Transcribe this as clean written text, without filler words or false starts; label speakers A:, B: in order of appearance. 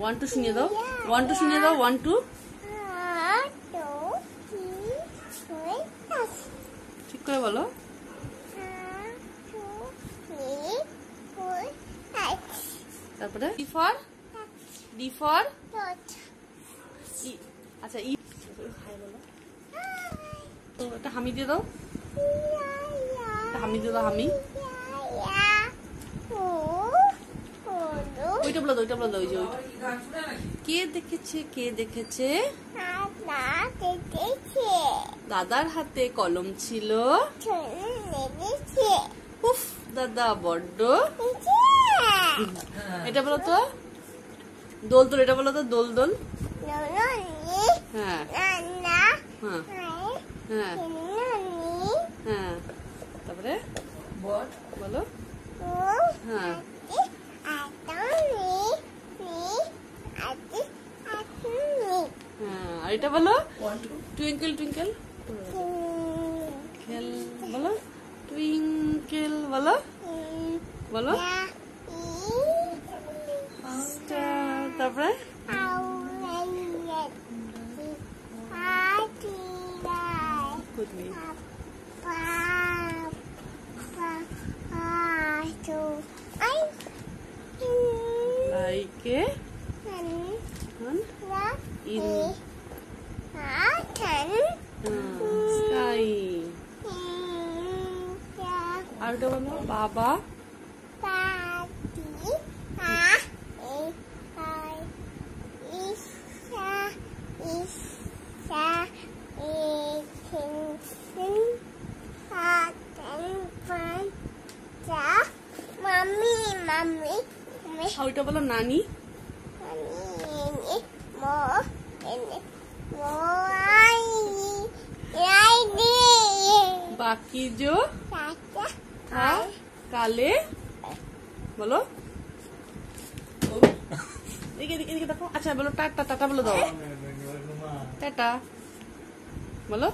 A: One two শুনিয়ে দাও, one two শুনিয়ে দাও, ওয়ান টু। ঠিক করে বলো। তারপরে ডি ফর, ডি ফর, আচ্ছা ই, তো একটা হামি দিয়ে দাও, হামি দিয়ে দাও, হামি। ওইটা বলে দাও, ওইটা বলে দাও, ওই যে ওইটা। কে দেখেছে, কে দেখেছে? দাদার হাতে কলম ছিল, উফ দাদা বড্ড। এটা বলো তো, দোল দোল, এটা বলো তো, দোল দোল। হ্যাঁ হ্যাঁ হ্যাঁ হ্যাঁ, তারপরে বলো। হ্যাঁ, আর এটা বলো, টুইঙ্কেল টুইঙ্কেল খেল, বলো টুইঙ্কেল, বলো বলো। তারপরে লাইকে in sky, আর ওটা বলো বাবা, ওইটা বলো নানি, বাকি जो था काले, বলো। এদিকে দেখো। আচ্ছা বলো টাটা, টাটা বলো দাও, টাটা বলো।